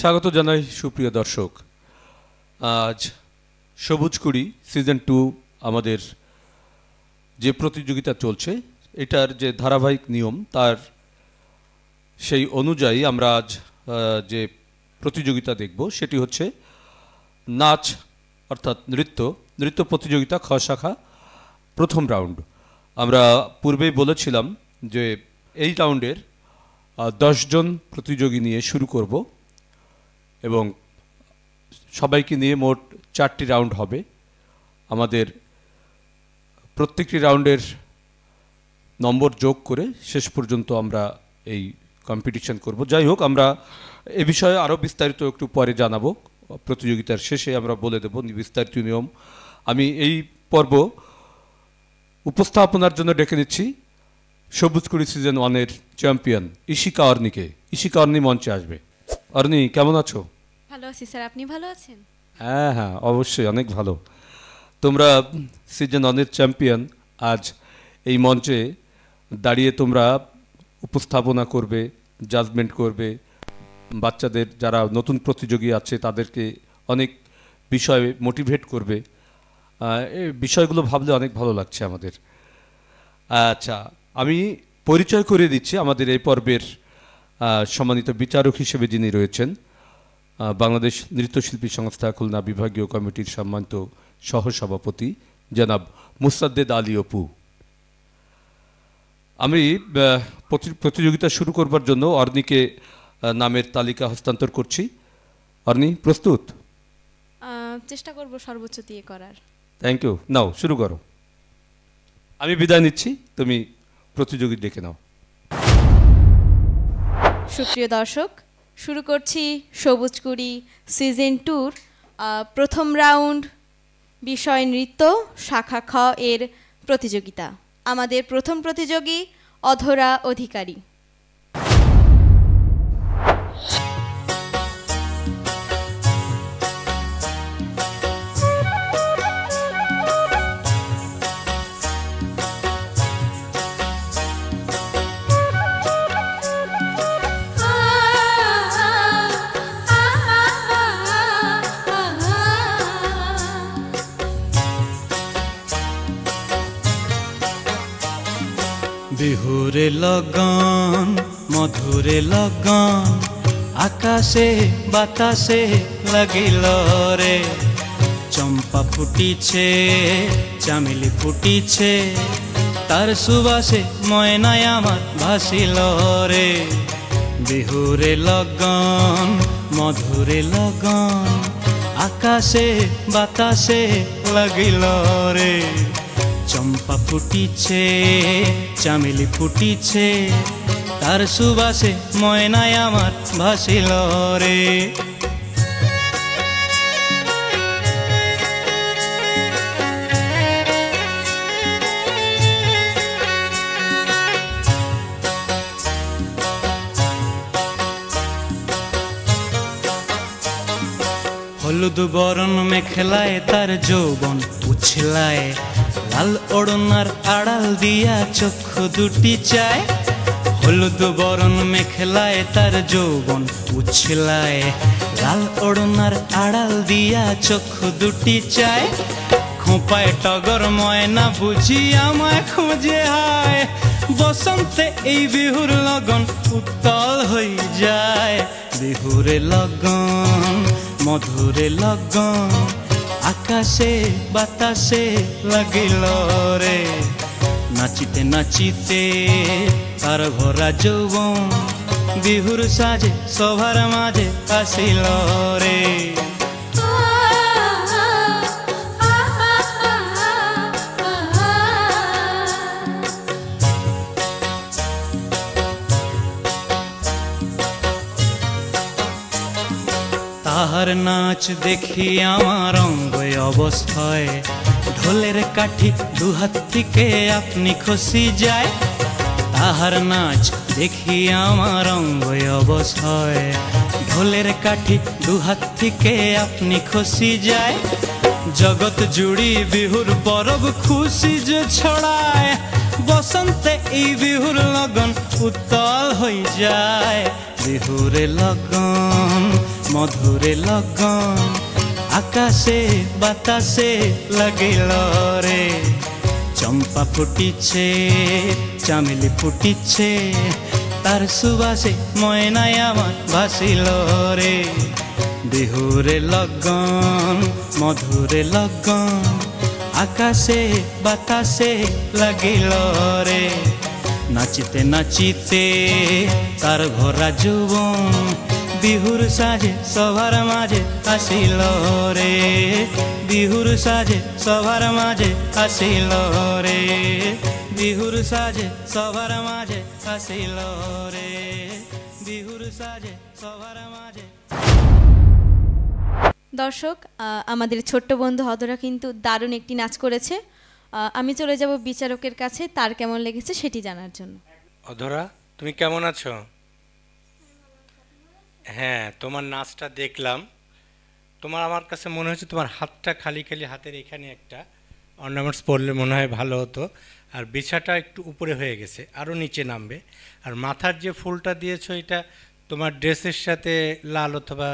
স্বাগত জানাই সুপ্রিয় দর্শক। আজ সবুজ কুড়ি সিজন 2 আমাদের যে প্রতিযোগিতা চলছে এটার যে ধারাবাহিক নিয়ম তার সেই অনুযায়ী আমরা আজ যে প্রতিযোগিতা দেখব সেটি হচ্ছে নাচ অর্থাৎ নৃত্য প্রতিযোগিতা খ শাখা প্রথম রাউন্ড। আমরা পূর্বেই বলেছিলাম যে এই রাউন্ডের 10 জন প্রতিযোগী নিয়ে শুরু করব এবং সবাইকে নিয়ে মোট 4টি রাউন্ড হবে। আমাদের প্রত্যেকটি রাউন্ডের নম্বর যোগ করে শেষ পর্যন্ত আমরা এই কম্পিটিশন করব। যাই হোক, আমরা এ বিষয়ে আরও বিস্তারিত একটু পরে জানাবো। প্রতিযোগিতার শেষে আমরা বলে দেব বিস্তারিত নিয়ম। আমি এই পর্ব উপস্থাপনার জন্য ডেকে নিচ্ছি সবুজ কুড়ি সিজন 1-এর চ্যাম্পিয়ন ইশিকা অর্নিকে। ইশিকা অর্নি মঞ্চে আসবে। অর্নি, কেমন আছো? ভালো আছি স্যার, আপনি ভালো আছেন? হ্যাঁ হ্যাঁ, অবশ্যই অনেক ভালো। তোমরা সিজন 1-এর চ্যাম্পিয়ন, আজ এই মঞ্চে দাঁড়িয়ে তোমরা উপস্থাপনা করবে, জাজমেন্ট করবে, বাচ্চাদের যারা নতুন প্রতিযোগী আছে তাদেরকে অনেক বিষয়ে মোটিভেট করবে। এই বিষয়গুলো ভাবলে অনেক ভালো লাগছে আমাদের। আচ্ছা, আমি পরিচয় করে দিচ্ছি আমাদের এই পর্বের সম্মানিত বিচারক হিসেবে যিনি রয়েছেন, বাংলাদেশ নৃত্যশিল্পী সংস্থা খুলনা বিভাগীয় কমিটির সম্মানিত সহসভাপতি জনাব মুসাদ্দেদ আলী অপু। আমি প্রতিযোগিতা শুরু করবার জন্য অর্নিকে নামের তালিকা হস্তান্তর করছি। অর্নি, প্রস্তুত? চেষ্টা করব সর্বোচ্চ দিয়ে করার। Thank you. নাও শুরু করো। আমি বিদায় নিচ্ছি, তুমি প্রতিযোগী ডেকে নাও। সুপ্রিয় দর্শক, শুরু করছি সবুজ কুড়ি সিজন 2-র প্রথম রাউন্ড বিষয় নৃত্য শাখা খ এর প্রতিযোগিতা। আমাদের প্রথম প্রতিযোগী অধরা অধিকারী। বিহুরে লগন মধুরে লগন আকাশে বাতাসে লাগিল রে, চম্পা ফুটিছে চামেলি ফুটিছে তার সুবাসে ময়নায় আমার ভাসিল রে। বিহুরে লগন মধুরে লগন আকাশে বাতাসে লাগিল রে, চম্পা ফুটিছে চামেলি ফুটিছে তার সুবাসে ময়নায় আমার ভাসিল রে। হলুদ বরণ মেখলায় তার যৌবন উছলায়, লাল ওড়নার আড়াল দিয়া চক্ষু দুটি চায়। হলুদ বরণ মেখলায় তার যৌবন উছলায়, লাল ওড়নার আড়াল দিয়া চক্ষু দুটি চায়। খোঁপায় টগর ময়না বুঝি আমায় খুঁজে হায়, বসন্তে এই বিহুর লগন উত্তল হয়ে যায়। বিহুরে লগন মধুরে লগন আকাশে বাতাসে লাগিল রে, নাচিতে নাচিতে তার ভরা যৌবন বিহুর সাজে সভার মাঝে আসিল রে। তাহার নাচ দেখি আমার অঙ্গ অবস্থায়, ঢোলের কাঠি দুহাত থেকে আপনি খসি যায়। তাহার নাচ দেখি আমার অঙ্গ অবস্থায়, ঢোলের কাঠি দুহাত থেকে আপনি খসি যায়। জগৎ জুড়ি বিহুর পরব খুশি যে ছড়ায়, বসন্তে এই বিহুর লগন উত্তল হয়ে যায়। বিহুরে লগন মধুরে লগন আকাশে বাতাসে লাগিল রে চম্পা ফুটিছে চামেলি ফুটিছে তার সুবাসে ময়নায় আমার ভাসিল রে বিহুরে লগন মধুরে লগন আকাশে বাতাসে লাগিল রে নাচিতে নাচিতে তার ভরা যৌবন বিহুর সাজে সবার মাঝে আসিল রে বিহুর সাজে সবার মাঝে আসিল রে বিহুর সাজে সবার মাঝে আসিল রে বিহুর সাজে সবার মাঝে। দর্শক, আমাদের ছোট্ট বন্ধু অধরা কিন্তু দারুণ একটি নাচ করেছে। আমি চলে যাব বিচারকের কাছে, তার কেমন লেগেছে সেটি জানার জন্য। অধরা, তুমি কেমন আছো? হ্যাঁ, তোমার নাচটা দেখলাম। তোমার আমার কাছে মনে হচ্ছে তোমার হাতটা খালি খালি, হাতের এখানে একটা অর্নামেন্টস পরলে মনে হয় ভালো হতো। আর বিছাটা একটু উপরে হয়ে গেছে, আরও নিচে নামবে। আর মাথার যে ফুলটা দিয়েছো এটা তোমার ড্রেসের সাথে লাল অথবা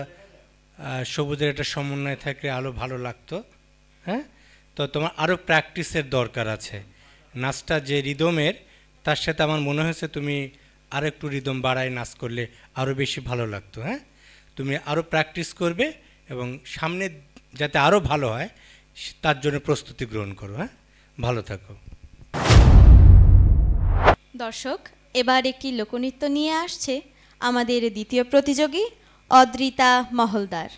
সবুজের একটা সমন্বয় থাকলে আরও ভালো লাগতো। হ্যাঁ, তো তোমার আরও প্র্যাকটিসের দরকার আছে। নাচটা যে রিদমের, তার সাথে আমার মনে হয়েছে তুমি আরও একটু রিদম বাড়ায় নাচ করলে আরও বেশি ভালো লাগতো। হ্যাঁ, তুমি আরও প্র্যাকটিস করবে এবং সামনে যাতে আরও ভালো হয় তার জন্য প্রস্তুতি গ্রহণ করো। হ্যাঁ, ভালো থাকো। দর্শক, এবার একটি লোকনৃত্য নিয়ে আসছে আমাদের দ্বিতীয় প্রতিযোগী অদ্রিতা মহলদার।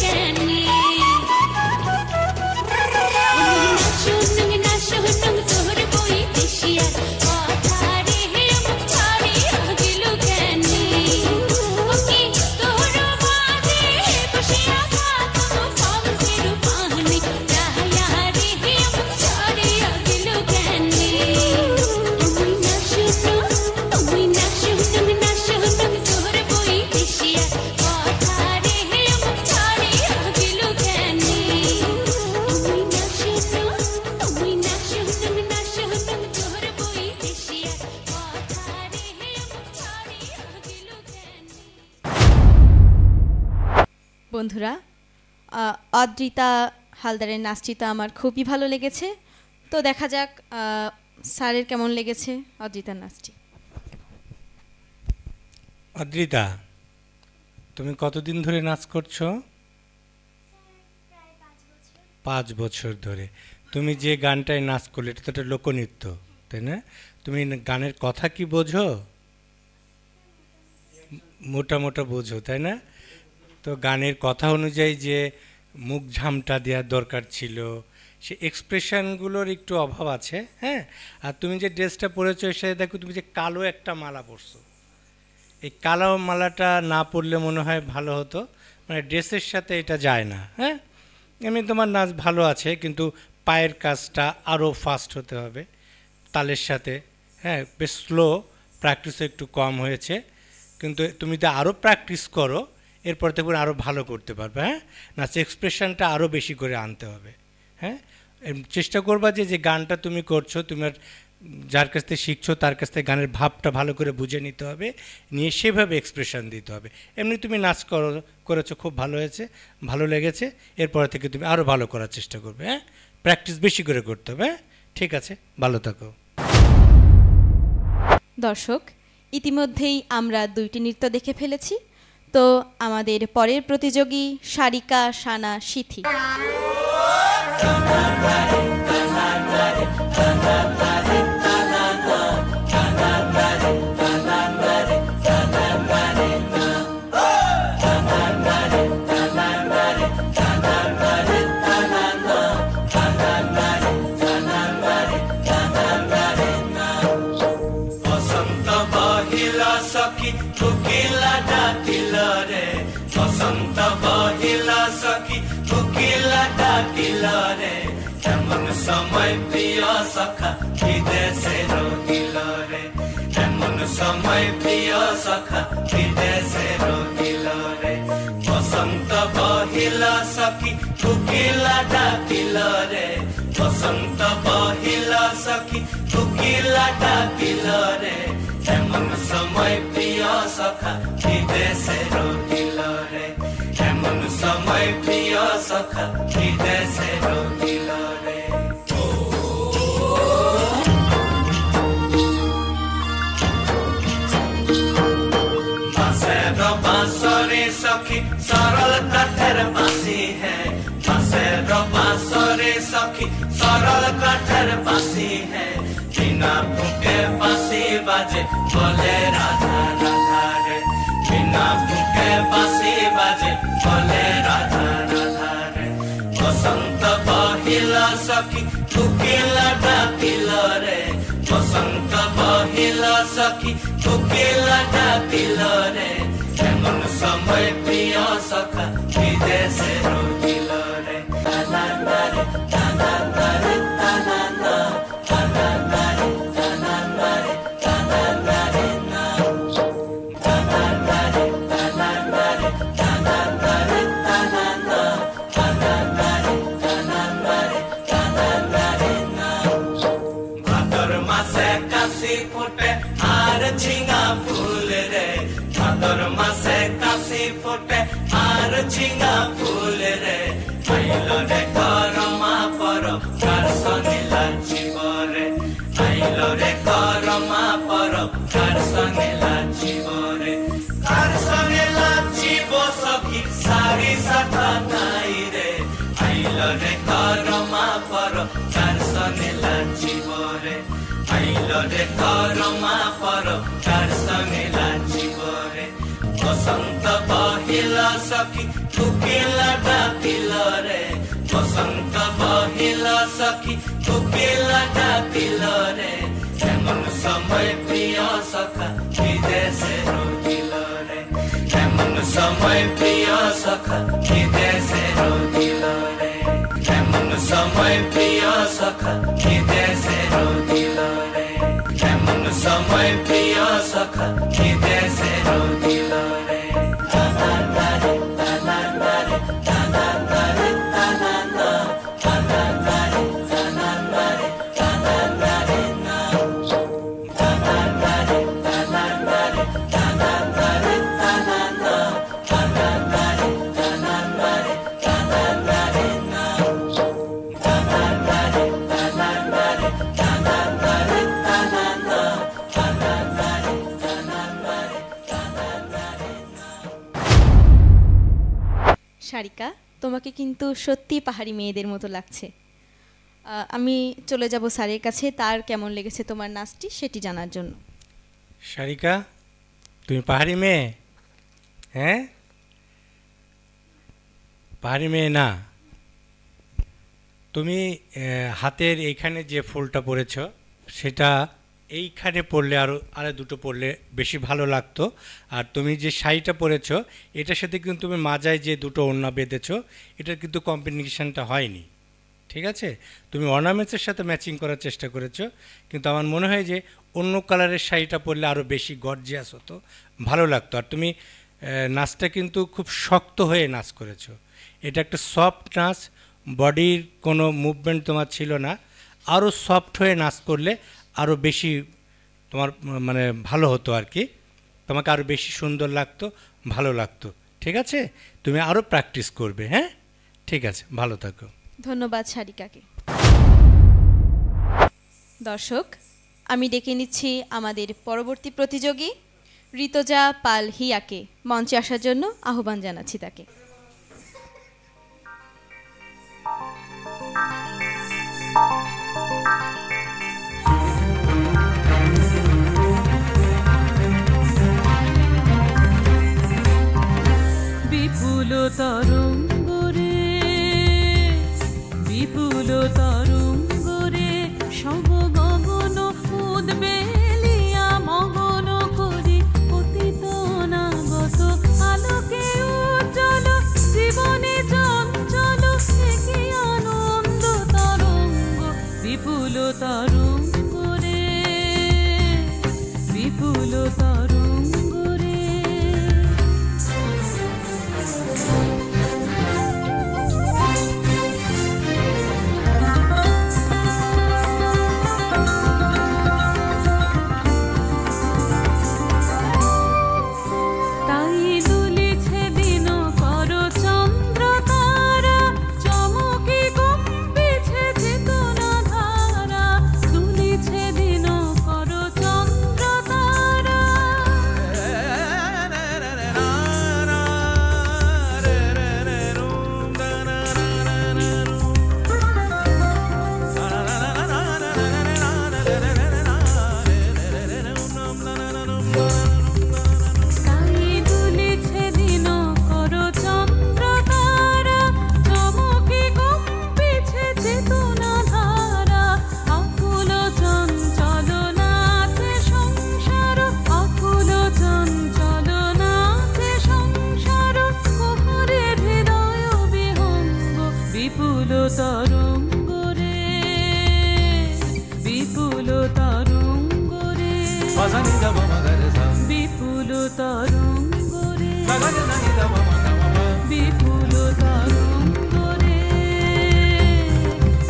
Can বন্ধুরা, অদ্রিতা হালদারের নাচটি তো আমার খুবই ভালো লেগেছে। তো দেখা যাক স্যারের কেমন লেগেছে অদ্রিতার নাচটি। অদ্রিতা, তুমি কতদিন ধরে নাচ করছো? 5 বছর ধরে। তুমি যে গানটায় নাচ করলে এটা তো একটা লোকনৃত্য, তাই না? তুমি গানের কথা কি বোঝো? মোটা মোটা বোঝো, তাই না? তো গানের কথা অনুযায়ী যে মুখ ঝামটা দেওয়ার দরকার ছিল, সে এক্সপ্রেশনগুলোর একটু অভাব আছে। হ্যাঁ, আর তুমি যে ড্রেসটা পরেছো এর সাথে দেখো তুমি যে কালো একটা মালা পরছো, এই কালো মালাটা না পরলে মনে হয় ভালো হতো, মানে ড্রেসের সাথে এটা যায় না। হ্যাঁ, এমনি তোমার নাচ ভালো আছে, কিন্তু পায়ের কাজটা আরও ফাস্ট হতে হবে তালের সাথে। হ্যাঁ, বেশ স্লো, প্র্যাকটিসও একটু কম হয়েছে, কিন্তু তুমি যদি আরও প্র্যাকটিস করো এরপর দেখবেন আরও ভালো করতে পারবে। হ্যাঁ, নাচ এক্সপ্রেশনটা আরও বেশি করে আনতে হবে। হ্যাঁ, চেষ্টা করবা যে যে গানটা তুমি করছো, তোমার যার কাছ থেকে শিখছো তার কাছ থেকে গানের ভাবটা ভালো করে বুঝে নিতে হবে, নিয়ে সেভাবে এক্সপ্রেশন দিতে হবে। এমনি তুমি নাচ করেছো, খুব ভালো হয়েছে, ভালো লেগেছে। এরপর থেকে তুমি আরও ভালো করার চেষ্টা করবে। হ্যাঁ, প্র্যাকটিস বেশি করে করতে হবে। হ্যাঁ, ঠিক আছে, ভালো থাকো। দর্শক, ইতিমধ্যেই আমরা 2টি নৃত্য দেখে ফেলেছি। তো আমাদের পরের প্রতিযোগী সারিকা, সানা, সিথি। বসন্ত বহিলা সখী কোকিলা ডাকিলা রে, এমন সময় প্রিয় সখা বিদেশে রহিল রে, এমন সময় প্রিয় সখা বিদেশে রহিল রে। বসন্ত বহিলা সখী কোকিলা ডাকিলা রে, বসন্ত বহিলা সখী কোকিলা ডাকিলা রে, এমন সময় প্রিয় সখা বিদেশে রহিল রে, এমন সময় প্রিয় সখা বিদেশে রহিল রে। বাঁশের বাঁশরে সখী সরল কাঠের বাঁশি হ্যাঁ, বাঁশের বাঁশরে সখী সরল কাঠের বাঁশি হ্যাঁ, বিনা ফুঁকে বাঁশি বাজে বলে রাধা রাধা রে, বিনা ফুঁকে বাঁশি বাজে বলে রাধা রাধা রে। বসন্ত বহিলা সখী কোকিলা ডাকিলা রে, বসন্ত বহিলা সখী কোকিলা ডাকিলা রে, এমন সময় প্রিয় সখা বিদেশে রহিল রে। ঝিঙা ফুল রে, ভাদর মাসে কাশি ফোটে আর ঝিঙা ফুল রে, আইল রে করমা পর কার সঙ্গে লাচিব রে, আইল রে করমা পর কার সঙ্গে লাচিব রে, কার সঙ্গে লাচিব সখী সারি সাথা নাই রে, আইল রে করমা পর কার সঙ্গে লাচিব রে, আইল রে করমা পর কার সঙ্গে লাচিব রে। বসন্ত বহিলা সখী কোকিলা ডাকিলা রে, বসন্ত বহিলা সখী কোকিলা ডাকিলা রে, এমন সময় প্রিয় সখা বিদেশে রহিল রে, এমন সময় প্রিয় সখা বিদেশে রহিল রে, এমন সময় প্রিয় সখা বিদেশে রহিল রে, এমন সময় প্রিয় সখা বিদেশে রহিল রে। সারিকা, তোমাকে কিন্তু সত্যি পাহাড়ি মেয়েদের মতো লাগছে। আমি চলে যাব স্যারের কাছে, তার কেমন লেগেছে তোমার নাচটি সেটি জানার জন্য। সারিকা, তুমি পাহাড়ি মেয়ে? হ্যাঁ, পাহাড়ি মেয়ে না। তুমি হাতের এইখানে যে ফুলটা পরেছ সেটা এইখানে পরলে আরও দুটো পরলে বেশি ভালো লাগতো। আর তুমি যে শাড়িটা পরেছ এটার সাথে কিন্তু তুমি মাজায় যে দুটো ওড়না বেঁধেছো, এটার কিন্তু কম্বিনেশনটা হয়নি। ঠিক আছে, তুমি অর্নামেন্টসের সাথে ম্যাচিং করার চেষ্টা করেছো, কিন্তু আমার মনে হয় যে অন্য কালারের শাড়িটা পরলে আরও বেশি গর্জিয়াস হতো, ভালো লাগতো। আর তুমি নাচটা কিন্তু খুব শক্ত হয়ে নাচ করেছো। এটা একটা সফট নাচ, বডির কোনো মুভমেন্ট তোমার ছিল না। আরও সফট হয়ে নাচ করলে আরও বেশি তোমার মানে ভালো হতো আর কি, তোমাকে আরও বেশি সুন্দর লাগতো, ভালো লাগতো। ঠিক আছে, তুমি আরও প্র্যাকটিস করবে। হ্যাঁ, ঠিক আছে, ভালো থাকো। ধন্যবাদ সারিকাকে। দর্শক, আমি ডেকে নিচ্ছি আমাদের পরবর্তী প্রতিযোগী ঋতজা পাল হিয়াকে মঞ্চে আসার জন্য আহ্বান জানাচ্ছি তাকে। বিপুল তরঙ্গরে, বিপুল তরঙ্গরে সব গগন উদ্বেলিয়া মগন করি অতীত অনাগত আলোকে উজ্জ্বল জীবনে চঞ্চল একই আনন্দ তরঙ্গ। বিপুল তরঙ্গরে, বিপুল তরঙ্গরে। বিপুল তরঙ্গরে, বিপুল তরঙ্গরে,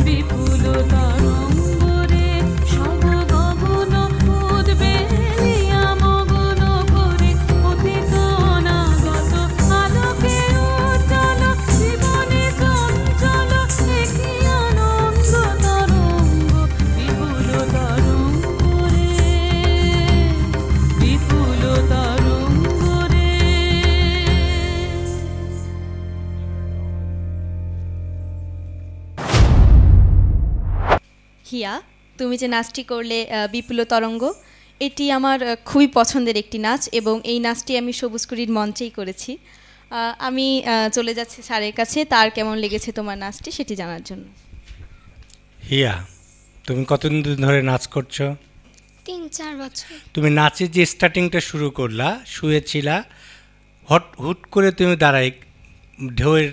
বিপুল তরঙ্গরে সব গগন উদ্বেলিয়া মগন করে অতীত অনাগত আলোকে উজ্জ্বল জীবনে চঞ্চল একই আনন্দ তরঙ্গ। বিপুল তরঙ্গরে, বিপুল তরঙ্গরে। হিয়া, তুমি যে নাচটি করলে বিপুল তরঙ্গ, এটি আমার খুবই পছন্দের একটি নাচ এবং এই নাচটি আমি সবুজকুড়ির মঞ্চেই করেছি। আমি চলে যাচ্ছি স্যারের কাছে, তার কেমন লেগেছে তোমার নাচটি সেটি জানার জন্য। হিয়া, তুমি কতদিন ধরে নাচ করছো? 3-4 বছর। তুমি নাচের যে স্টার্টিংটা শুরু করলা, শুয়েছিলা, হুট করে তুমি দাঁড়াই ঢেউয়ের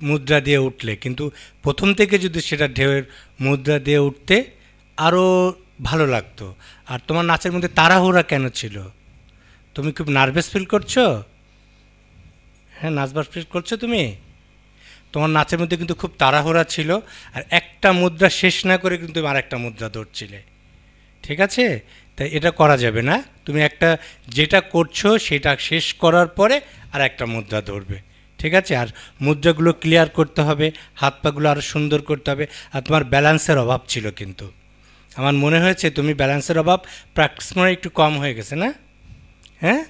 মুদ্রা দিয়ে উঠলে, কিন্তু প্রথম থেকে যদি সেটা ঢেউয়ের মুদ্রা দিয়ে উঠতে আরও ভালো লাগতো। আর তোমার নাচের মধ্যে তাড়াহুড়া কেন ছিল? তুমি খুব নার্ভাস ফিল করছো? হ্যাঁ, নার্ভাস ফিল করছো তুমি? তোমার নাচের মধ্যে কিন্তু খুব তাড়াহুড়া ছিল, আর একটা মুদ্রা শেষ না করে কিন্তু তুমি আর একটা মুদ্রা ধরছিলে। ঠিক আছে, তাই এটা করা যাবে না। তুমি একটা যেটা করছো সেটা শেষ করার পরে আর একটা মুদ্রা ধরবে। ঠিক আছে, আর মুদ্রাগুলো ক্লিয়ার করতে হবে, হাত পাগুলো আরও সুন্দর করতে হবে। আর তোমার ব্যালেন্সের অভাব ছিল, কিন্তু আমার মনে হয়েছে তুমি ব্যালেন্সের অভাব প্র্যাকটিস মানে একটু কম হয়ে গেছে না? হ্যাঁ,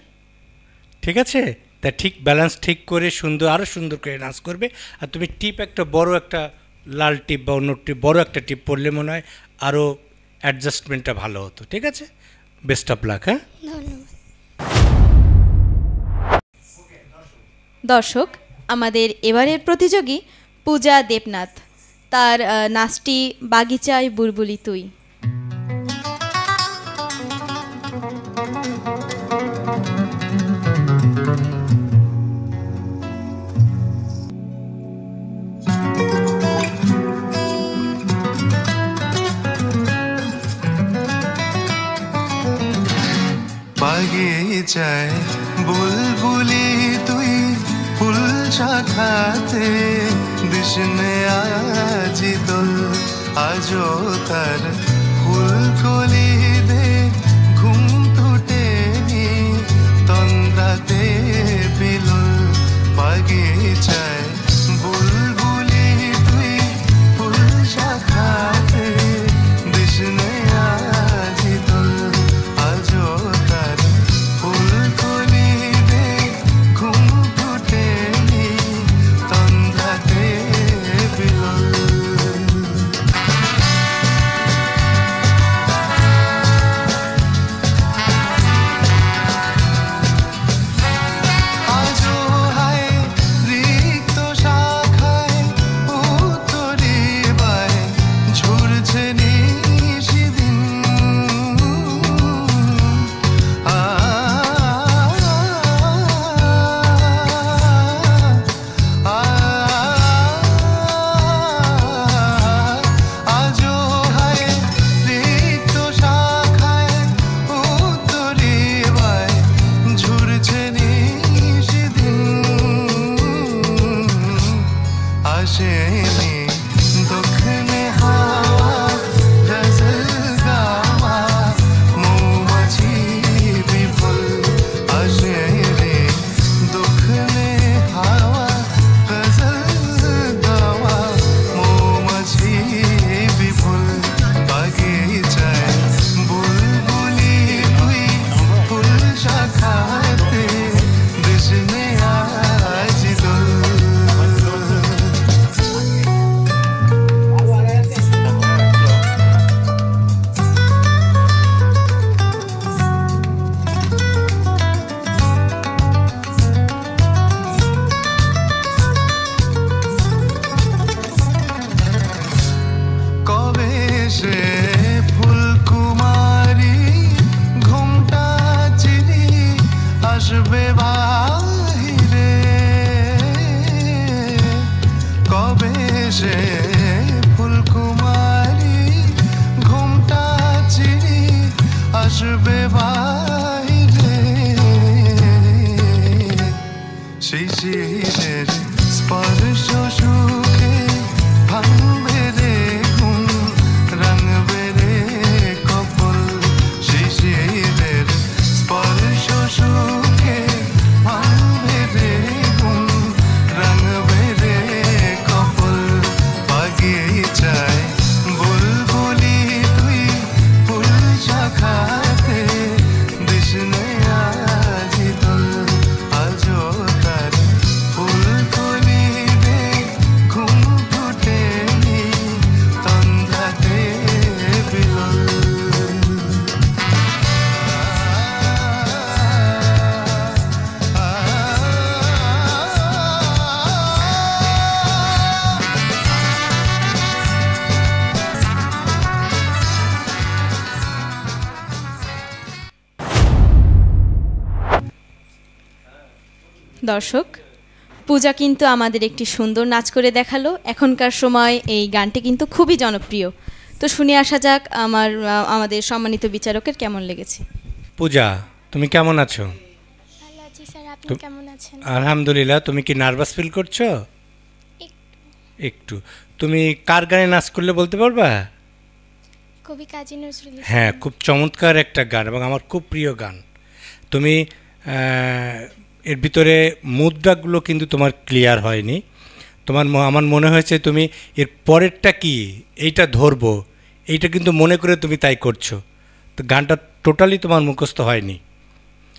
ঠিক আছে, তা ঠিক ব্যালেন্স ঠিক করে সুন্দর আরও সুন্দর করে নাচ করবে। আর তুমি টিপ একটা বড় একটা লাল টিপ বা অন্য টিপ বড় একটা টিপ পরলে মনে হয় আরও অ্যাডজাস্টমেন্টটা ভালো হতো। ঠিক আছে, বেস্ট অফ লাক। হ্যাঁ, ধন্যবাদ। দর্শক, আমাদের এবারের প্রতিযোগী পূজা দেবনাথ, তার নাচটি বাগিচায় বুলবুলি তুই। বাগিচায় বুলবুলি তুই ফুল শাখাতে দিশনে আজি দোল, আজও তার ফুলকলি দে ঘুম টুটেনি তন্দ্রাতে বিলুল। বাগিচায় বুলবুলি তুই ফুল শাখাতে দিশনে আজি দোল, আজও তার ফুলকলি দে ঘুম টুটেনি তন্দ্রাতে বিলুল। আজও হায় রিক্ত শাখায় উত্তরি বায় ঝরছে নিশিদিন। আজও হায় রিক্ত শাখায় উত্তরি বায় ঝরছে নিশিদিন। আসেনি দক্ষিণে হাওয়া গজল গাওয়া মৌমাছি বিফল। আসেনি দক্ষিণে হাওয়া গজল গাওয়া মৌমাছি বিফল। বাগিচায় বুলবুলি তুই ফুল শাখাতে দিশনে আজি দোল। কবে সে ফুলকুমারী ঘুমটা চিনি আসবে বাহিরে? কবে সে ফুলকুমারী ঘুমটা চিনি আসবে বাহিরে? শিশিরের স্পর্শ সুখে ভাঙবে রে ঘুম, রাঙবে রে কপল। শিশিরের স্পর্শ সুখে ভাঙবে রে ঘুম, রাঙবে রে কপল। বাগিচায় বুলবুলি তুই ফুল শাখাতে দিশনে আজি দোল, আজও তার ফুলকলি দে ঘুম টুটেনি তন্দ্রাতে বিলুল। দর্শক, পূজা কিন্তু আমাদের একটি সুন্দর নাচ করে দেখালো। এখনকার সময় এই গানটি কিন্তু খুবই জনপ্রিয়। তো শুনে আসা যাক আমাদের সম্মানিত বিচারকের কেমন লেগেছে। পূজা তুমি কেমন আছো? ভালো আছি স্যার, আপনি তো- কেমন আছেন? আলহামদুলিল্লাহ। তুমি কি নার্ভাস ফিল করছো? একটু। তুমি কার গানে নাচ করলে বলতে পারবা? কবি কাজী নজরুল ইসলাম। হ্যাঁ, খুব চমৎকার একটা গান এবং আমার খুব প্রিয় গান। তুমি এর ভিতরে মুদ্রাগুলো কিন্তু তোমার ক্লিয়ার হয়নি। আমার মনে হয়েছে তুমি এর পরেরটা কি এইটা ধরবো, এইটা কিন্তু মনে করে তুমি তাই করছো। তো গানটা টোটালি তোমার মুখস্থ হয়নি।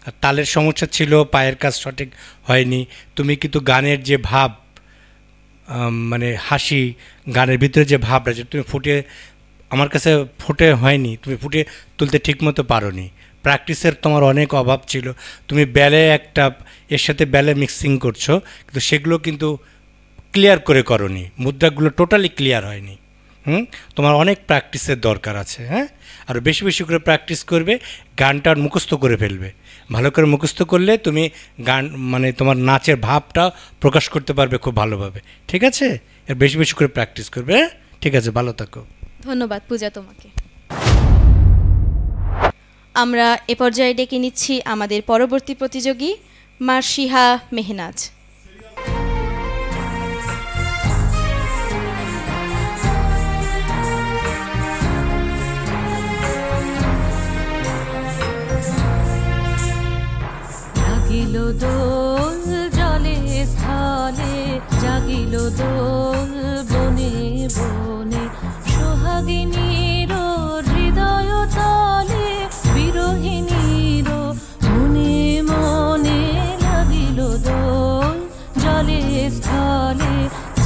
আর তালের সমস্যা ছিল, পায়ের কাজ সঠিক হয়নি। তুমি কিন্তু গানের যে ভাব, মানে হাসি, গানের ভিতরে যে ভাবটা যে তুমি আমার কাছে ফুটে হয়নি, তুমি ফুটে তুলতে ঠিকমতো পারোনি। প্র্যাকটিসের তোমার অনেক অভাব ছিল। তুমি ব্যালে একটা এর সাথে ব্যালে মিক্সিং করছো, কিন্তু সেগুলো কিন্তু ক্লিয়ার করে করনি, মুদ্রাগুলো টোটালি ক্লিয়ার হয়নি। তোমার অনেক প্র্যাকটিসের দরকার আছে। হ্যাঁ, আর বেশি বেশি করে প্র্যাকটিস করবে, গানটা মুখস্থ করে ফেলবে। ভালো করে মুখস্থ করলে তুমি গান মানে তোমার নাচের ভাবটা প্রকাশ করতে পারবে খুব ভালোভাবে। ঠিক আছে, এর বেশি বেশি করে প্র্যাকটিস করবে। ঠিক আছে, ভালো থাকো। ধন্যবাদ পূজা তোমাকে। আমরা এ পর্যায়ে ডেকে নিচ্ছি আমাদের পরবর্তী প্রতিযোগী মার্শিহা মেহনাজ। জাগিল দোল জলে স্থলে, জাগিল দোল বনে বনে, সোহাগিনীর হৃদয় তলে, বিরোহিনীর মনে মনে লাগিল দোল জলে স্থলে,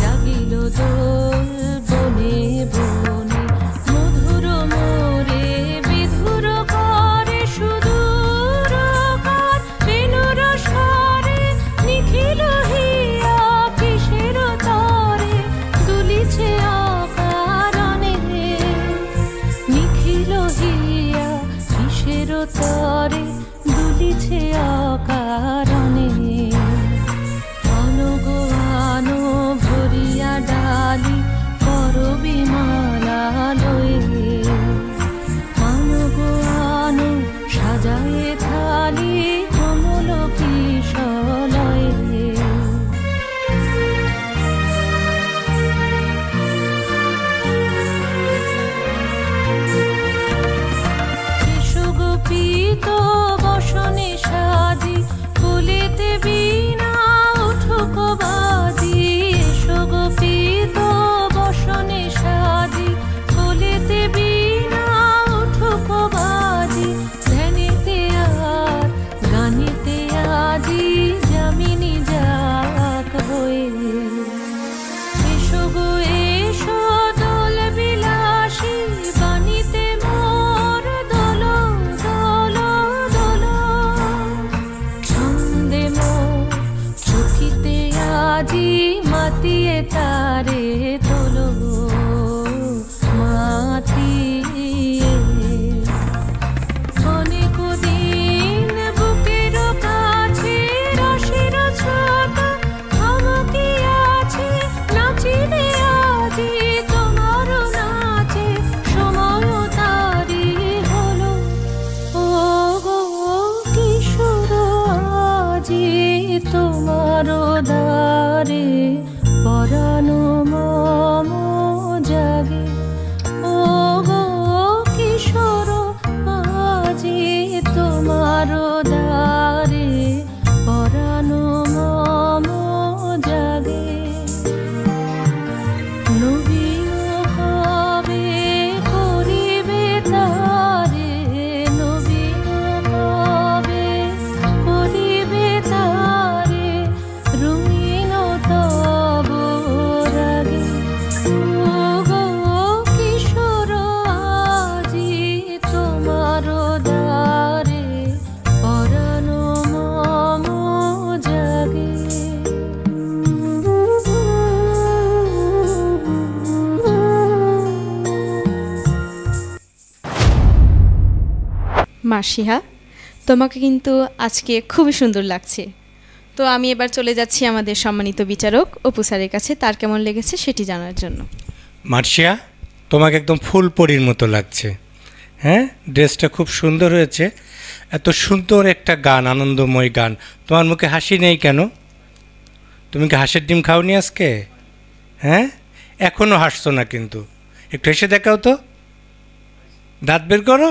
জাগিল দোল বনে বনে, মধুর মোরে বিধুর করে সুদূর কার, বেনুর স্বরে নিখিল হিয়া কিসের তরে, দুলিছে আকারণে, নিখিল হিয়া কিসের তরে, দুলিছে আকারণে, অনুগো আনো ভরিয়া ডালি করবি মালা লয়ে, অনুগো আনো সাজায়ে থালি কমল কিশলয়ে। গোপীত বসনে সাজি, কুলিতে বীণা উঠুক বাজি, এসো গোপীত বসনে সাজি, কুলিতে বীণা উঠুক বাজি, ধ্যানিতে আর গানিতে আজি যামিনী যাক হয়ে, এসো গো এসো দোল বিলাসী, বাণীতে মোর দোল দোল দোল, ছন্দে মোর চোখিতে আজি মাতিয়ে তারে তোলো মাতিয়ে, অনেক দিন বুকের কাছে রসের ছোট আমকি আছে, নাচিবে আজি তোমার নাচে, সময় তারি হলো, ও গো কিশোর আজি তোমার দ্বারে, পরানো মম জাগে, ও গো কিশোর আজি তোমার দ্বারে, পরানো মম জাগে, নবীন কবে করিবে তারে, নবীন কবে করিবে তারে, রঙিন তব রাগে, ও গো কিশোর আজি তোমার দ্বারে, পরানো মম জাগে। মার্শিহা, তোমাকে কিন্তু আজকে খুবই সুন্দর লাগছে। তো আমি এবার চলে যাচ্ছি আমাদের সম্মানিত বিচারক অপু স্যারের কাছে, তার কেমন লেগেছে সেটি জানার জন্য। মার্শিয়া, তোমাকে একদম ফুল পরীর মতো লাগছে। হ্যাঁ, ড্রেসটা খুব সুন্দর হয়েছে। এত সুন্দর একটা গান, আনন্দময় গান, তোমার মুখে হাসি নেই কেন? তুমি কি হাঁসের ডিম খাওনি আজকে? হ্যাঁ, এখনও হাসছো না, কিন্তু একটু হেসে দেখাও তো, দাঁত বের করো।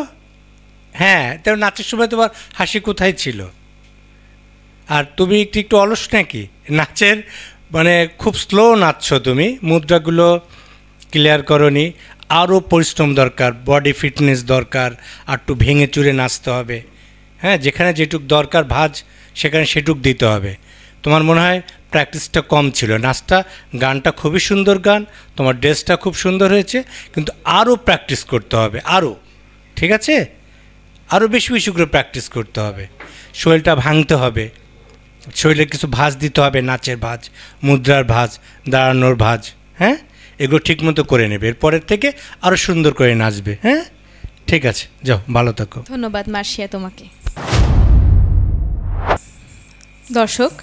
হ্যাঁ, তো নাচের সময় তোমার হাসি কোথায় ছিল? আর তুমি একটু একটু অলস নাকি নাচের, মানে খুব স্লো নাচছো তুমি, মুদ্রাগুলো ক্লিয়ার করনি, আরও পরিশ্রম দরকার, বডি ফিটনেস দরকার, আর একটু ভেঙে চুরে নাচতে হবে। হ্যাঁ, যেখানে যেটুক দরকার ভাঁজ সেখানে সেটুক দিতে হবে। তোমার মনে হয় প্র্যাকটিসটা কম ছিল। নাচটা, গানটা খুবই সুন্দর গান, তোমার ড্রেসটা খুব সুন্দর হয়েছে, কিন্তু আরও প্র্যাকটিস করতে হবে, আরও, ঠিক আছে? আরও বেশি বেশি করে প্র্যাকটিস করতে হবে। শরীরটা ভাঙতে হবে, শরীরে কিছু ভাঁজ দিতে হবে, নাচের ভাঁজ, মুদ্রার ভাঁজ, দাঁড়ানোর ভাঁজ, হ্যাঁ, এগুলো ঠিকমতো করে নেবে। এরপরের থেকে আরও সুন্দর করে নাচবে। হ্যাঁ, ঠিক আছে, যাও, ভালো থাকো। ধন্যবাদ মার্শিয়া তোমাকে। দর্শক,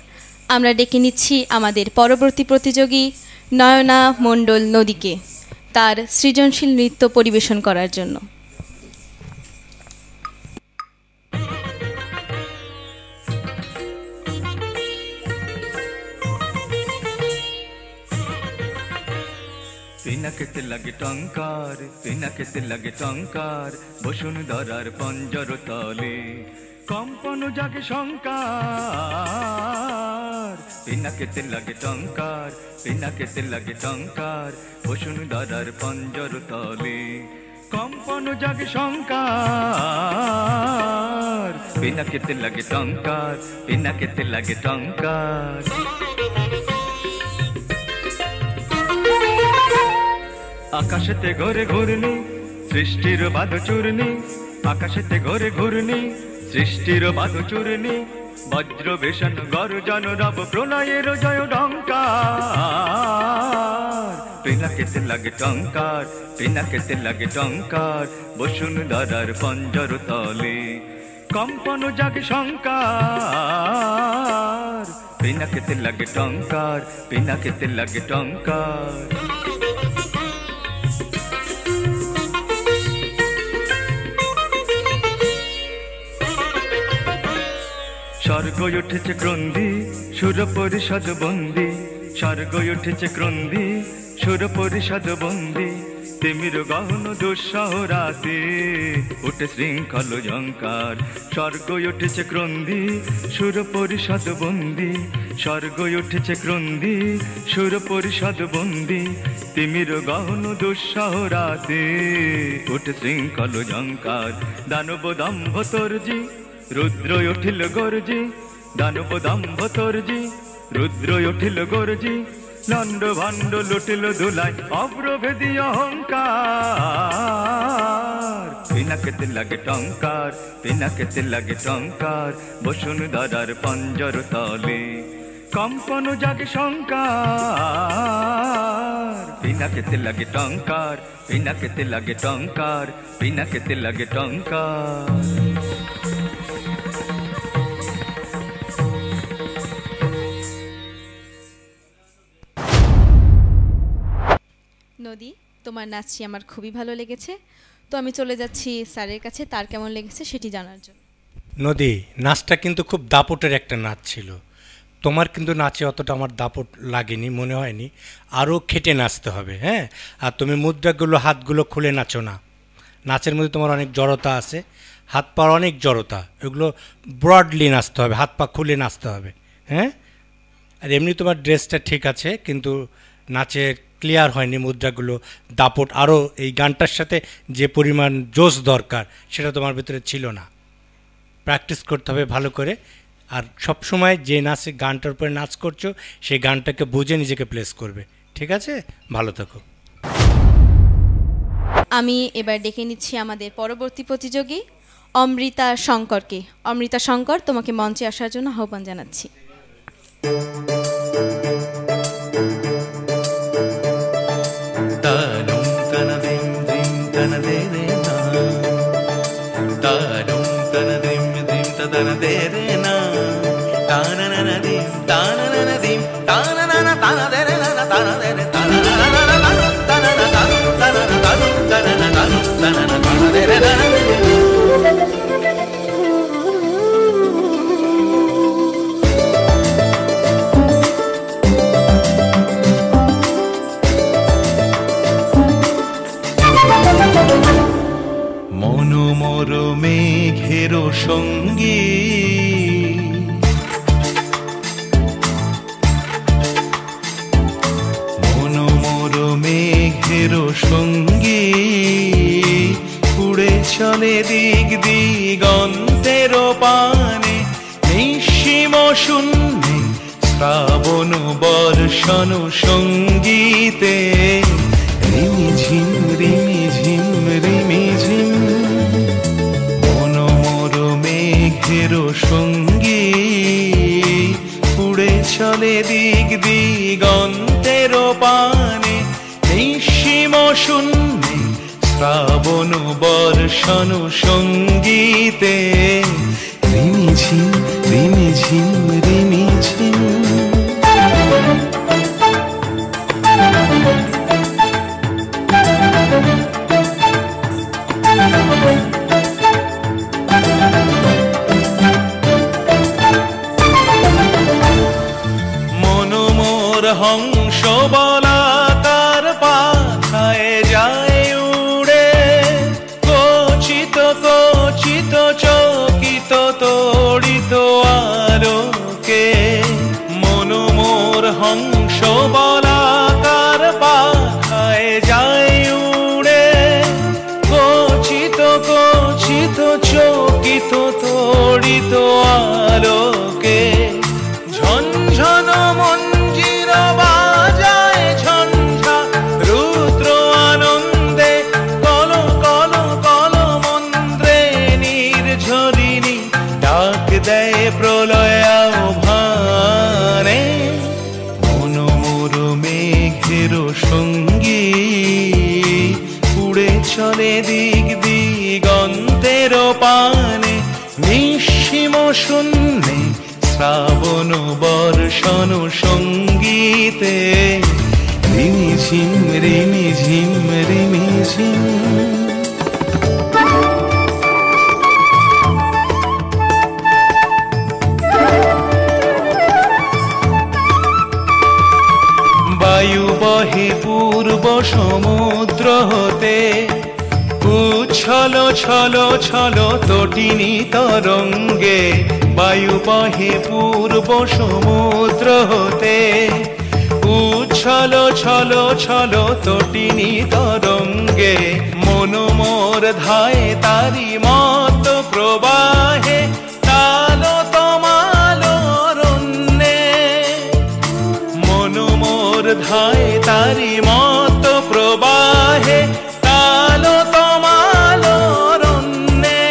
আমরা ডেকে নিচ্ছি আমাদের পরবর্তী প্রতিযোগী নয়না মণ্ডল নদীকে তার সৃজনশীল নৃত্য পরিবেশন করার জন্য। পিনাকেতে লাগে টঙ্কার, পিনাকেতে লাগে টঙ্কার, বসুন্ধরার পঞ্জর তলে কম্পন জাগে শঙ্কার। পিনাকেতে লাগে টঙ্কার, পিনাকেতে লাগে টঙ্কার, বসুন্ধরার পঞ্জর তলে কম্পন জাগে শঙ্কার। পিনাকেতে লাগে টঙ্কার, পিনাকেতে লাগে টঙ্কার। আকাশেতে ঘরে ঘূর্ণি, সৃষ্টির বাদ চূর্ণি, আকাশেতে ঘরে ঘূর্ণি, সৃষ্টির বাদ চূর্ণি, বজ্র বেশন গর্জন রব প্রলয়ের জয় ডঙ্কার। পিনাকেতে লাগে টঙ্কার, পিনাকেতে লাগে টঙ্কার, বসুন্ধরার পঞ্জর তলে কম্পন জাগে শঙ্কার। পিনাকেতে লাগে টঙ্কার, পিনাকেতে লাগে টঙ্কার। স্বর্গ উঠেছে ক্রন্দি, সুর পরিষদ বন্দি, স্বর্গ উঠেছে ক্রন্দি, সুর পরিষদ বন্দি, তিমির গহন দুঃসহ রাতে উঠে শৃঙ্খল ঝঙ্কার। স্বর্গ উঠেছে ক্রন্দি, সুর পরিষদ বন্দি, স্বর্গ উঠেছে ক্রন্দি, সুর পরিষদ বন্দি, তিমির গহন দুঃসহ রাতে উঠে শৃঙ্খল ঝঙ্কার। দানব দম্ভ তর্জি, রুদ্র উঠিল গর্জি, দানব দম্ভ তর্জি, রুদ্র উঠিল গর্জি, লন্ড ভাণ্ড লুটিল ধুলাই অপ্রভেদী অহংকার। পিনাকেতে লাগে টঙ্কার, পিনাকেতে লাগে টঙ্কার, বসুন্ধরার পঞ্জর তলে কম্পন জাগে শঙ্কার। পিনাকেতে লাগে টঙ্কার, পিনাকেতে লাগে টঙ্কার, পিনাকেতে লাগে টঙ্কার। নদী, তোমার নাচটি আমার খুবই ভালো লেগেছে, তো আমি চলে যাচ্ছি স্যারের কাছে তার কেমন লেগেছে সেটি জানার জন্য। নদী, নাচটা কিন্তু খুব দাপটের একটা নাচ ছিল। তোমার কিন্তু নাচে অতটা আমার দাপট লাগেনি, মনে হয়নি। আরও খেটে নাচতে হবে। হ্যাঁ, আর তুমি মুদ্রাগুলো, হাতগুলো খুলে নাচো না। নাচের মধ্যে তোমার অনেক জড়তা আছে, হাত পার অনেক জড়তা, এগুলো ব্রডলি নাচতে হবে, হাত পা খুলে নাচতে হবে। হ্যাঁ, আর এমনি তোমার ড্রেসটা ঠিক আছে, কিন্তু নাচের ক্লিয়ার হয়নি, মুদ্রাগুলো, দাপট, আরও এই গানটার সাথে যে পরিমাণ জোশ দরকার সেটা তোমার ভিতরে ছিল না। প্র্যাকটিস করতে হবে ভালো করে, আর সবসময় যে নাচে গানটার উপরে নাচ করছো সেই গানটাকে বুঝে নিজেকে প্লেস করবে। ঠিক আছে, ভালো থাকো। আমি এবার ডেকে নিচ্ছি আমাদের পরবর্তী প্রতিযোগী অমৃতা শঙ্করকে। অমৃতা শঙ্কর, তোমাকে মঞ্চে আসার জন্য আহ্বান জানাচ্ছি। মনোমর মেঘের সঙ্গী মনোমর মেঘের সঙ্গী উড়ে চলে দিক দিগন্ত দিগন্তের পানে নিঃসীম শূন্যে শ্রাবণ বর্ষণ সঙ্গীতে রিমিঝিম রিমিঝিম রিমিঝিম মনোমর মেঘের সঙ্গী উড়ে চলে দিগ দিগন্তের পানে নিঃসীম শূন্যে শ্রাবণ বর্ষণ সঙ্গীতে রিমিঝিম রিমিঝিম রিমিঝিম মনোমোর হংস বলাকার পাথায় যায় উড়ে কচিত কচিত চকিত তড়িত আলোকে মনোমোর হংস বলাকার পাথায় যায় উড়ে কচিত কচিত চকিত তড়িত আলোকে ঝনঝন মঞ্জির বাজায় ঝঞ্ঝা রুদ্র আনন্দে কল কল কল মন্ত্রে নির্ঝরিণী ডাক দেয় প্রলয় আহ্বানে মনোমোর মেঘের সঙ্গী উড়ে চলে দিগ দিগন্তের পানে নিঃসীম শূন্যে শ্রাবণ বর্ষণ সঙ্গীতে রিমিঝিম রিমিঝিম রিমিঝিম বায়ু বহে পূর্ব সমুদ্র হতে উচ্ছল ছল ছল তটিনী তরঙ্গে বায়ু বহে পূর্ব সমুদ্র হতে উচ্ছল ছল ছল তটিনী তরঙ্গে মনোমোর ধায় তারি মত প্রবাহে তাল তমাল রণ্যে মনোমোর ধায় তারি মত প্রবাহে তাল তমাল রণ্যে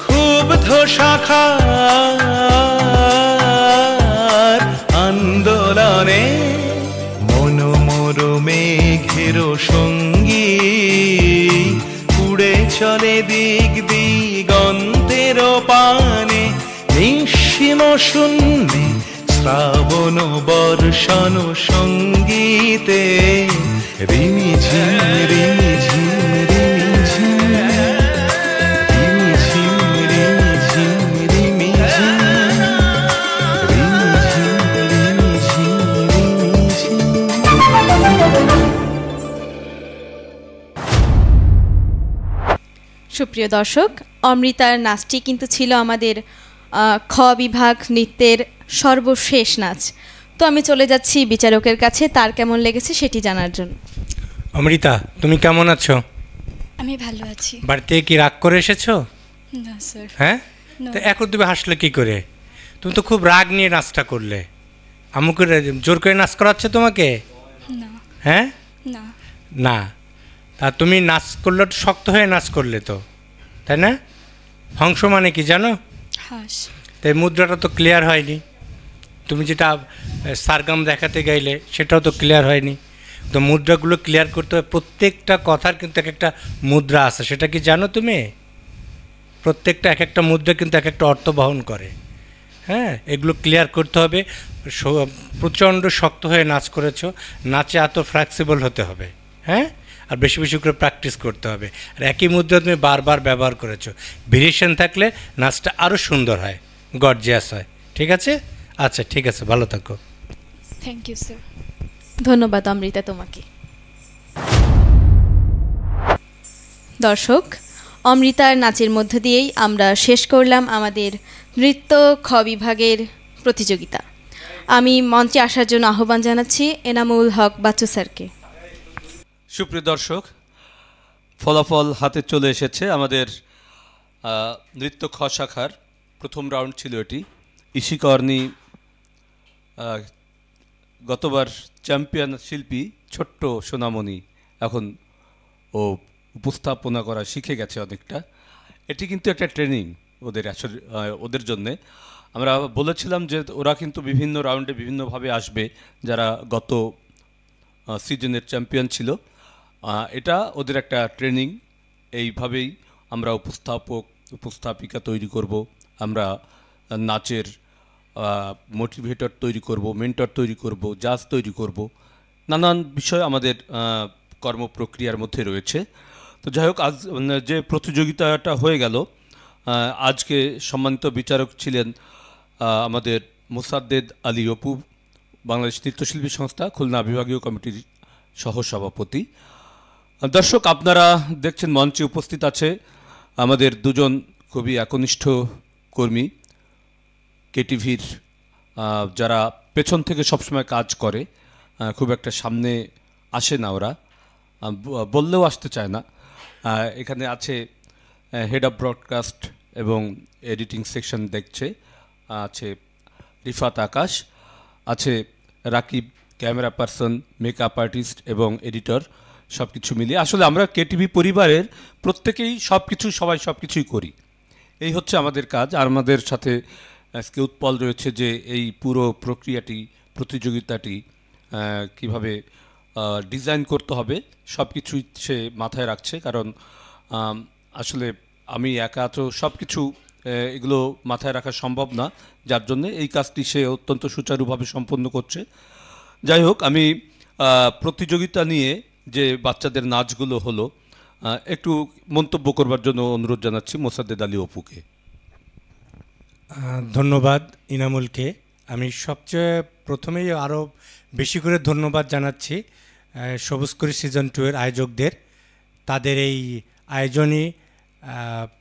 ক্ষুব্ধ শাখার আন্দোলনে মনোমোর মেঘের সঙ্গী উড়ে চলে দিগ দিগন্তের পানে নিঃসীম শূন্যে শ্রাবণ বর্ষণ সঙ্গীতে রিমিঝিম রিমিঝিম রিমিঝিম রিমিঝিম রিমিঝিম রিমিঝিম রিমিঝিম রিমিঝিম সুপ্রিয় দর্শক, অমৃতার নাচটি কিন্তু ছিল আমাদের খ বিভাগ নৃত্যের সর্বশেষ নাচ। তো আমি চলে যাচ্ছি বিচারকের কাছে, তার কেমন লেগেছে সেটি জানার জন্য। অমৃতা, তুমি কেমন আছো? আমি ভালো আছি। বাড়িতে কি রাগ করে এসেছো? না স্যার। হ্যাঁ, তো এখন তুমি হাসলে কি করে? তুমি তো খুব রাগ নিয়ে নাচটা করলে। আমাকে জোর করে নাচ করাচ্ছে তোমাকে? না। হ্যাঁ না না, তা তুমি নাচ করলে তো শক্ত হয়ে নাচ করলে তো, তাই না? হংস মানে কি জানো? হাস। তাই মুদ্রাটা তো ক্লিয়ার হয়নি। তুমি যেটা সারগাম দেখাতে গাইলে সেটাও তো ক্লিয়ার হয়নি। তো মুদ্রাগুলো ক্লিয়ার করতে হয়। প্রত্যেকটা কথার কিন্তু এক একটা মুদ্রা আছে, সেটা কি জানো তুমি? প্রত্যেকটা এক একটা মুদ্রা কিন্তু এক একটা অর্থ বহন করে। হ্যাঁ, এগুলো ক্লিয়ার করতে হবে। প্রচণ্ড শক্ত হয়ে নাচ করেছো, নাচে এত ফ্লেক্সিবল হতে হবে। হ্যাঁ, আর বেশি বেশি করে প্র্যাকটিস করতে হবে। আর একই মুদ্রা তুমি বারবার ব্যবহার করেছো, ভেরিয়েশন থাকলে নাচটা আরও সুন্দর হয়, গর্জিয়াস হয়। ঠিক আছে? আচ্ছা, ঠিক আছে, ভালো থাকো। Thank you sir. ধন্যবাদ অমৃতা তোমাকে। দর্শক, অমৃতার নাচের মধ্য দিয়েই আমরা শেষ করলাম আমাদের নৃত্য খ বিভাগের প্রতিযোগিতা। আমি মঞ্চে আসার জন্য আহ্বান জানাচ্ছি এনামুল হক বাচ্চু স্যারকে। সুপ্রিয় দর্শক, ফলাফল হাতে চলে এসেছে। আমাদের নৃত্য খ শাখার প্রথম রাউন্ড ছিল এটি। ইশিকর্ণী গতবার চ্যাম্পিয়ন শিল্পী, ছোট্ট সোনামণি এখন ও উপস্থাপনা করা শিখে গেছে অনেকটা। এটি কিন্তু একটা ট্রেনিং ওদের আসলে, ওদের জন্যে। আমরা বলেছিলাম যে ওরা কিন্তু বিভিন্ন রাউন্ডে বিভিন্নভাবে আসবে, যারা গত সিজনের চ্যাম্পিয়ন ছিল। এটা ওদের একটা ট্রেনিং। এইভাবেই আমরা উপস্থাপিকা তৈরি করব, আমরা নাচের মোটিভেটর তৈরি করব, মেন্টর তৈরি করব, জাজ তৈরি করব, নানান বিষয় আমাদের কর্মপ্রক্রিয়ার মধ্যে রয়েছে। তো যাই হোক, আজ যে প্রতিযোগিতাটা হয়ে গেল, আজকে সম্মানিত বিচারক ছিলেন আমাদের মোসাদ্দেদ আলী অপু, বাংলাদেশ নৃত্যশিল্পী সংস্থা খুলনা বিভাগীয় কমিটির সহসভাপতি। দর্শক, আপনারা দেখছেন মঞ্চে উপস্থিত আছে আমাদের দুজন খুবই একনিষ্ঠ কর্মী, কেটিভির যারা পেছন থেকে সবসময় কাজ করে, খুব একটা সামনে আসে না, ওরা বললেও আসতে চায় না। এখানে আছে হেড অফ ব্রডকাস্ট এবং এডিটিং সেকশন দেখছে, আছে রিফাত আকাশ, আছে Rakib camera person, makeup artist এবং এডিটর, সব কিছু মিলিয়ে আসলে আমরা কেটিভি পরিবারের প্রত্যেকেই সবাই সব কিছুই করি। এই হচ্ছে আমাদের কাজ। আর আমাদের সাথে আজকে উৎপল রয়েছে যে এই পুরো প্রক্রিয়াটি, প্রতিযোগিতাটি কিভাবে ডিজাইন করতে হবে সব কিছুই সে মাথায় রাখছে। কারণ আসলে আমি একা তো সব কিছু এগুলো মাথায় রাখা সম্ভব না, যার জন্যে এই কাজটি সে অত্যন্ত সুচারুভাবে সম্পন্ন করছে। যাই হোক, আমি প্রতিযোগিতা নিয়ে যে বাচ্চাদের নাচগুলো হলো একটু মন্তব্য করবার জন্য অনুরোধ জানাচ্ছি মোসাদ্দেদ আলী অপুকে। ধন্যবাদ ইনামুলকে। আমি সবচেয়ে প্রথমেই আরও বেশি করে ধন্যবাদ জানাচ্ছি সবুজকড়ি সিজন 2 এর আয়োজকদের। তাদের এই আয়োজনই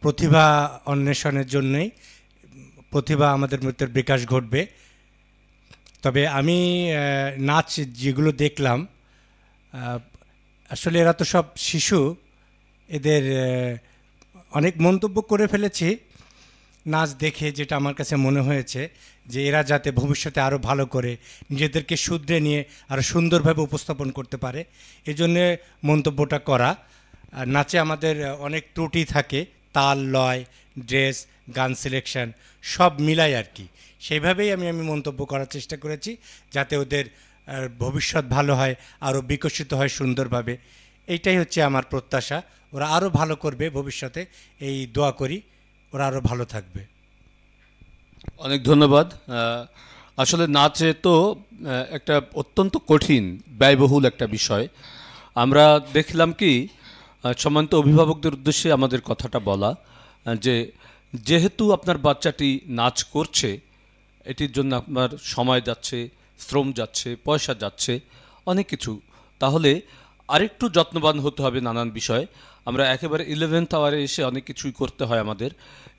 প্রতিভা অন্বেষণের জন্যই, প্রতিভা আমাদের মধ্যে বিকাশ ঘটবে। তবে আমি নাচ যেগুলো দেখলাম, আসলে এরা তো সব শিশু, এদের অনেক মন্তব্য করে ফেলেছি নাচ দেখে। যেটা আমার কাছে মনে হয়েছে যে এরা যাতে ভবিষ্যতে আরও ভালো করে নিজেদেরকে শুধরে নিয়ে আরও সুন্দরভাবে উপস্থাপন করতে পারে, এজন্যে মন্তব্যটা করা। নাচে আমাদের অনেক ত্রুটি থাকে, তাল, লয়, ড্রেস, গান সিলেকশন সব মিলাই আর কি। সেইভাবেই আমি মন্তব্য করার চেষ্টা করেছি, যাতে ওদের ভবিষ্যৎ ভালো হয়, আরও বিকশিত হয় সুন্দরভাবে। এইটাই হচ্ছে আমার প্রত্যাশা। ওরা আরও ভালো করবে ভবিষ্যতে, এই দোয়া করি ওরা আরও ভালো থাকবে। অনেক ধন্যবাদ। আসলে নাচে তো একটা অত্যন্ত কঠিন, ব্যয়বহুল একটা বিষয়। আমরা দেখলাম কি, সম্মানিত অভিভাবকদের উদ্দেশ্যে আমাদের কথাটা বলা, যে যেহেতু আপনার বাচ্চাটি নাচ করছে, এটির জন্য আপনার সময় যাচ্ছে, শ্রম যাচ্ছে, পয়সা যাচ্ছে, অনেক কিছু। তাহলে আরেকটু যত্নবান হতে হবে নানান বিষয়ে। আমরা একেবারে 11th আওয়ারে এসে অনেক কিছুই করতে হয় আমাদের।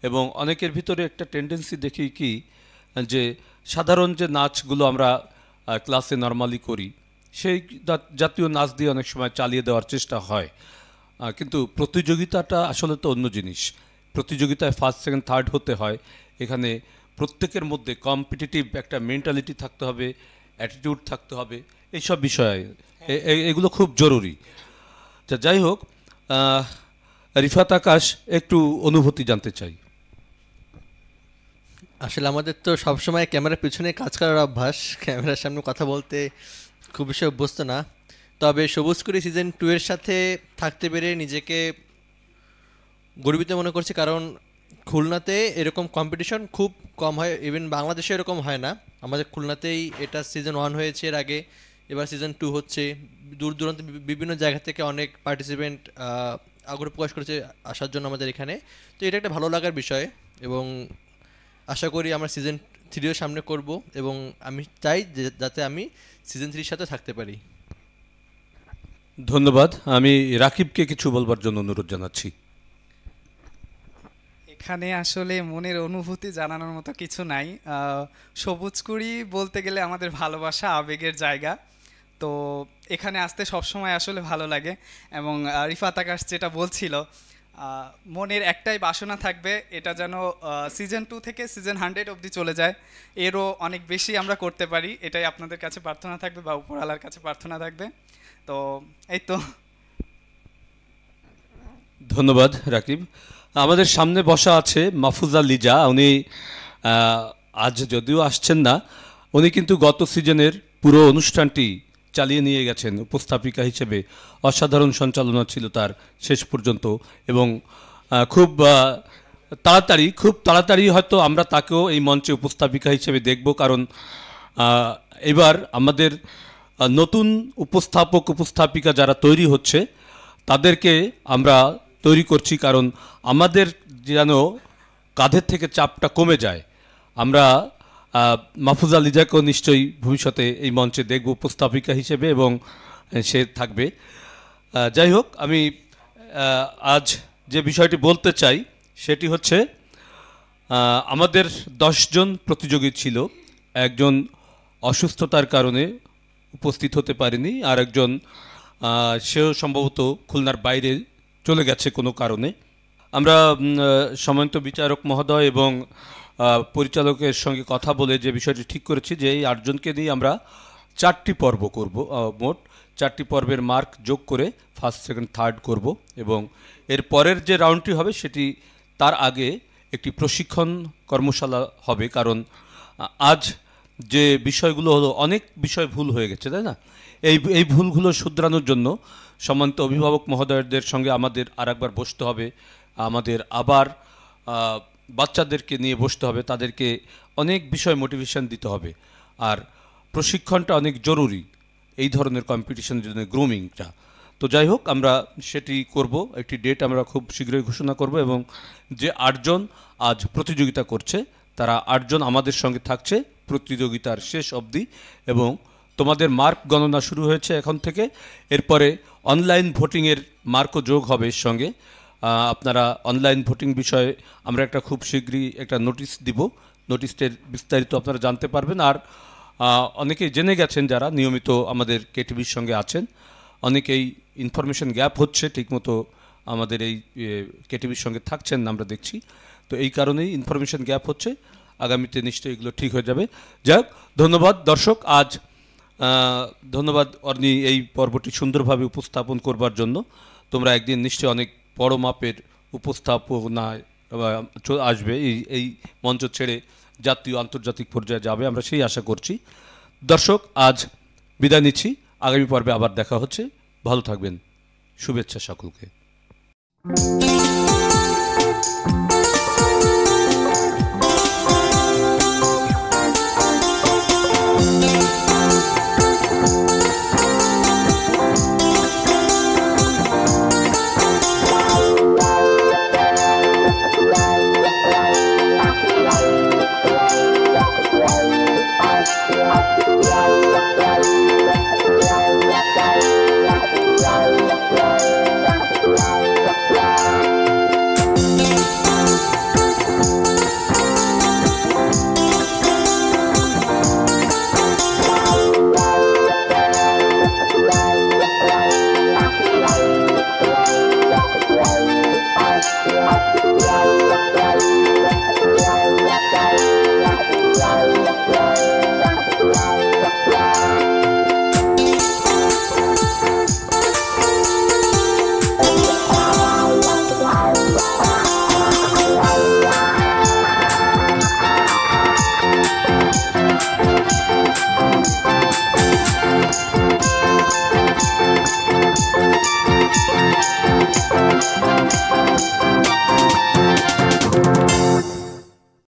এবং অনেকের ভিতরে একটা টেন্ডেন্সি দেখি কি, যে সাধারণ যে নাচগুলো আমরা ক্লাসে নর্মালি করি, সেই জাতীয় নাচ দিয়ে অনেক সময় চালিয়ে দেওয়ার চেষ্টা হয়। কিন্তু প্রতিযোগিতাটা আসলে তো অন্য জিনিস। প্রতিযোগিতায় ফার্স্ট, সেকেন্ড, থার্ড হতে হয়। এখানে প্রত্যেকের মধ্যে কম্পিটিটিভ একটা মেন্টালিটি থাকতে হবে, অ্যাটিটিউড থাকতে হবে, এইসব বিষয়ে এগুলো খুব জরুরি। যাই হোক, রিফাত আকাশ, একটু অনুভূতি জানতে চাই। আসলে আমাদের তো সবসময় ক্যামেরার পিছনে কাজ করার অভ্যাস, ক্যামেরার সামনে কথা বলতে খুব বেশি অভ্যস্ত না। তবে সবুজকড়ি সিজন 2 এর সাথে থাকতে পেরে নিজেকে গর্বিত মনে করছি, কারণ খুলনাতে এরকম কম্পিটিশন খুব কম হয়, ইভেন বাংলাদেশে এরকম হয় না। আমাদের খুলনাতেই এটা সিজন 1 হয়েছে এর আগে, এবার সিজন 2 হচ্ছে। দূর দূরান্ত বিভিন্ন জায়গা থেকে অনেক পার্টিসিপেন্ট আগ্রহ প্রকাশ করেছে আসার জন্য আমাদের এখানে। তো এটা একটা ভালো লাগার বিষয়, এবং আশা করি আমরা সিজন 3ও সামনে করব, এবং আমি চাই যাতে আমি সিজন 3-র সাথে থাকতে পারি। ধন্যবাদ। আমি রাকিবকে কিছু বলবার জন্য অনুরোধ জানাচ্ছি। এখানে আসলে মনের অনুভূতি জানানোর মতো কিছু নাই। সবুজকড়ি বলতে গেলে আমাদের ভালোবাসা, আবেগের জায়গা। তো এখানে আসতে সবসময় আসলে ভালো লাগে। এবং রিফাত আকাশ যেটা বলছিল, মনের একটাই বাসনা থাকবে, এটা যেন সিজন 2 থেকে সিজন 100 অবধি চলে যায়, এরও অনেক বেশি আমরা করতে পারি, এটাই আপনাদের কাছে প্রার্থনা থাকবে বা উপরওয়ালার কাছে প্রার্থনা থাকবে। তো এই তো। ধন্যবাদ রাকিব। আমাদের সামনে বসা আছে মাহফুজা লিজা। উনি আজ যদিও আসছেন না, উনি কিন্তু গত সিজনের পুরো অনুষ্ঠানটি চালিয়ে নিয়ে গেছেন উপস্থাপিকা হিসেবে। অসাধারণ সঞ্চালনা ছিল তার শেষ পর্যন্ত, এবং খুব তাড়াতাড়ি হয়তো আমরা তাকেও এই মঞ্চে উপস্থাপিকা হিসেবে দেখব, কারণ এবার আমাদের নতুন উপস্থাপিকা যারা তৈরি হচ্ছে তাদেরকে আমরা তৈরি করছি, কারণ আমাদের যেন কাঁধের থেকে চাপটা কমে যায়। আমরা মাহফুজা লিজাকেও নিশ্চয়ই ভবিষ্যতে এই মঞ্চে দেখব উপস্থাপিকা হিসেবে, এবং সে থাকবে। যাই হোক, আমি আজ যে বিষয়টি বলতে চাই সেটি হচ্ছে আমাদের 10 জন প্রতিযোগী ছিল। একজন অসুস্থতার কারণে উপস্থিত হতে পারেনি, আর একজন সেও সম্ভবত খুলনার বাইরে চলে গেছে কোনো কারণে। আমরা সম্মানিত বিচারক মহোদয় এবং পরিচালকের সঙ্গে কথা বলে যে বিষয়টি ঠিক করেছি যে এই 8 জনকে নিয়ে আমরা 4টি পর্ব করব, মোট 4টি পর্বের মার্ক যোগ করে ফার্স্ট, সেকেন্ড, থার্ড করব, এবং এর পরের যে রাউন্ডটি হবে সেটি তার আগে একটি প্রশিক্ষণ কর্মশালা হবে, কারণ আজ যে বিষয়গুলো হলো অনেক বিষয় ভুল হয়ে গেছে, তাই না? এই ভুলগুলো শুধরানোর জন্য সম্মানিত অভিভাবক মহোদয়দের সঙ্গে আমাদের আরেকবার বসতে হবে, আমাদের আবার বাচ্চাদেরকে নিয়ে বসতে হবে, তাদেরকে অনেক বিষয় মোটিভেশন দিতে হবে। আর প্রশিক্ষণটা অনেক জরুরি এই ধরনের কম্পিটিশনের জন্য, গ্রুমিংটা। তো যাই হোক, আমরা সেটি করব, একটি ডেট আমরা খুব শীঘ্রই ঘোষণা করব, এবং যে 8 জন আজ প্রতিযোগিতা করছে তারা 8 জন আমাদের সঙ্গে থাকছে প্রতিযোগিতার শেষ অবধি, এবং তোমাদের মার্ক গণনা শুরু হয়েছে এখন থেকে। এরপরে অনলাইন ভোটিংয়ের মার্কও যোগ হবে এর সঙ্গে। আপনারা অনলাইন ভোটিং বিষয়ে আমরা একটা খুব শীঘ্রই একটা নোটিশ দিব, নোটিশের বিস্তারিত আপনারা জানতে পারবেন। আর অনেকেই জেনে গেছেন যারা নিয়মিত আমাদের কেটিভির সঙ্গে আছেন, অনেকেই ইনফরমেশন গ্যাপ হচ্ছে, ঠিকমতো আমাদের এই কেটিভির সঙ্গে থাকছেন না আমরা দেখছি, তো এই কারণেই ইনফরমেশন গ্যাপ হচ্ছে। আগামীতে নিশ্চয়ই এগুলো ঠিক হয়ে যাবে। যাই হোক, ধন্যবাদ দর্শক, আজ ধন্যবাদ অর্নি এই পর্বটি সুন্দরভাবে উপস্থাপন করবার জন্য। তোমরা একদিন নিশ্চয়ই অনেক বড় মাপের উপস্থাপনায় আসবে, এই মঞ্চ ছেড়ে জাতীয় আন্তর্জাতিক পর্যায়ে যাবে, আমরা সেই আশা করছি। দর্শক, আজ বিদায় নিচ্ছি, আগামী পর্বে আবার দেখা হচ্ছে। ভালো থাকবেন, শুভেচ্ছা সকলকে।